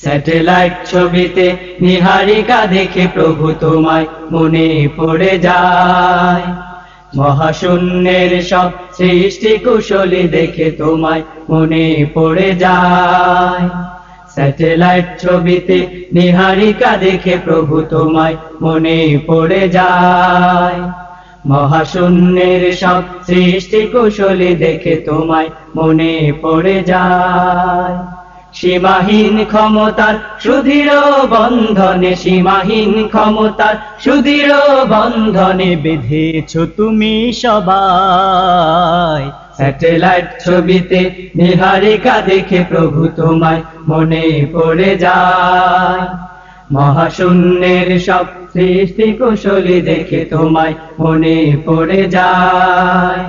Satellite ছবিতে নীহারিকা দেখে প্রভু তোমায় মনে পড়ে যায়। মহাশূন্যের সব সৃষ্টি কুশলী দেখে তোমায় মনে পড়ে যায়। স্যাটেলাইট ছবিতে নীহারিকা দেখে প্রভু তোমায় মনে পড়ে যায়। মহাশূন্যের সব সৃষ্টি কুশলী দেখে তোমায় মনে পড়ে যায়। সীমাহীন ক্ষমতার সুদৃঢ় বন্ধনে, সীমাহীন ক্ষমতার সুদৃঢ় বন্ধনে বেঁধেছ তুমি সবাই। স্যাটেলাইট ছবিতে নীহারিকা দেখে প্রভু তোমায় মনে পড়ে যায়। মহাশূন্যের সব সৃষ্টি কুশলী দেখে তোমায় মনে পড়ে যায়।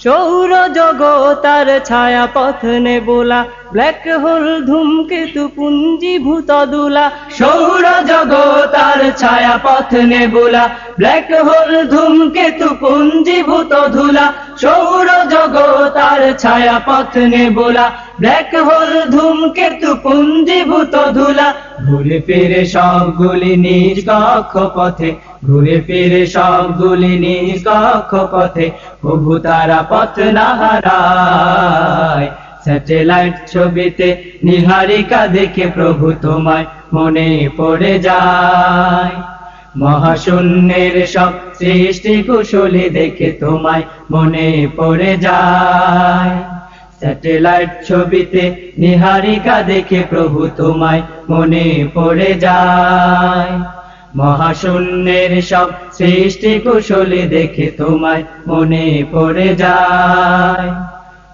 সৌর জগতার ছায়া পথ নেবুলা, ব্ল্যাক হোল ধূমকেতু পুঞ্জীভূত দুলা। সৌর জগতার ছায়া পথ নেবুলা, ব্ল্যাক হোল ধূমকেতু পুঞ্জীভূত ধুলা। সৌর জগতার ছায়া পথ নেবুলা, ব্ল্যাক হোল ধূমকেতু পুঞ্জীভূত ধুলা। ঘুরে ফিরে সবগুলি নিজ কক্ষপথে, ঘুরে ফিরে সবগুলি নিজ কক্ষপথে, প্রভু তারা পথ না হারায়। স্যাটেলাইট ছবিতে নীহারিকা দেখে প্রভু তোমায় মনে পড়ে যায়। মহাশূন্যের সব সৃষ্টি কুশলী দেখে তোমায় মনে পড়ে যায়। স্যাটেলাইট ছবিতে নীহারিকা দেখে প্রভু তোমায় মনে পড়ে যায়। মহাশূন্যের সব সৃষ্টি কুশলী দেখে তোমায় মনে পড়ে যায়।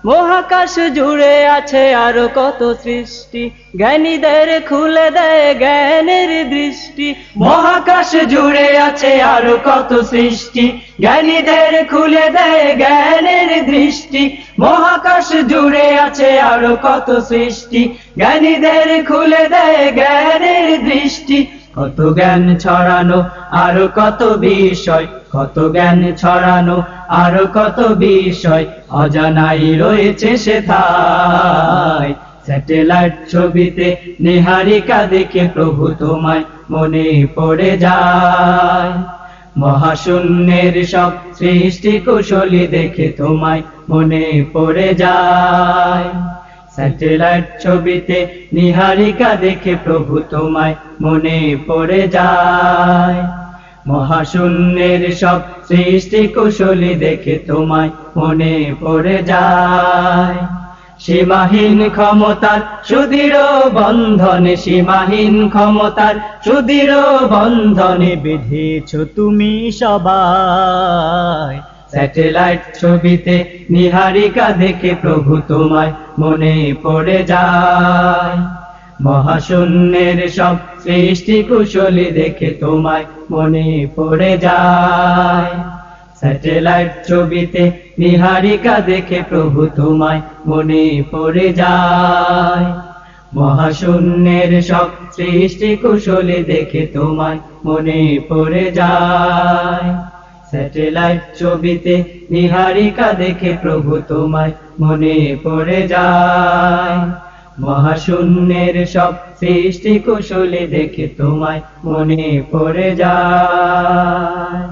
মহাকাশ জুড়ে আছে আরো কত সৃষ্টি, জ্ঞানীদের খুলে দেয় জ্ঞানের দৃষ্টি। মহাকাশ জুড়ে আছে আরো কত সৃষ্টি, জ্ঞানীদের খুলে দেয় জ্ঞানের দৃষ্টি। মহাকাশ জুড়ে আছে আরো কত সৃষ্টি, জ্ঞানীদের খুলে দেয় জ্ঞানের দৃষ্টি। কত জ্ঞান ছড়ানো আরো কত বিষয়, কত জ্ঞান ছড়ানো আরো কত বিষয়, অজানাই রয়েছে সেথায়। স্যাটেলাইট ছবিতে নীহারিকা দেখে প্রভু তোমায় মনে পড়ে যায়। মহাশূন্যের সব সৃষ্টি কুশলী দেখে তোমায় মনে পড়ে যায়। স্যাটেলাইট ছবিতে নীহারিকা দেখে প্রভু তোমায় মনে পড়ে যায়। মহাশূন্যের সব সৃষ্টি কুশলী দেখে তোমায় মনে পড়ে যায়। সীমাহীন ক্ষমতার সুদৃঢ় বন্ধনে, সীমাহীন ক্ষমতার সুদৃঢ় বন্ধনে বেঁধেছ তুমি সবাই। স্যাটেলাইট ছবিতে নীহারিকা দেখে প্রভু তোমায় মনে পড়ে যায়। মহাশূন্যের সব সৃষ্টি কুশলী দেখে তোমায় মনে পড়ে যায়। স্যাটেলাইট ছবিতে নীহারিকা দেখে প্রভু তোমায় মনে পড়ে যায়। মহাশূন্যের সব সৃষ্টি কুশলী দেখে তোমায় মনে পড়ে যায়। স্যাটেলাইট ছবিতে নীহারিকা দেখে প্রভু তোমায় মনে পড়ে যায়। মহাশূন্যের সব সৃষ্টি কুশলী দেখে তোমায় মনে পড়ে যায়।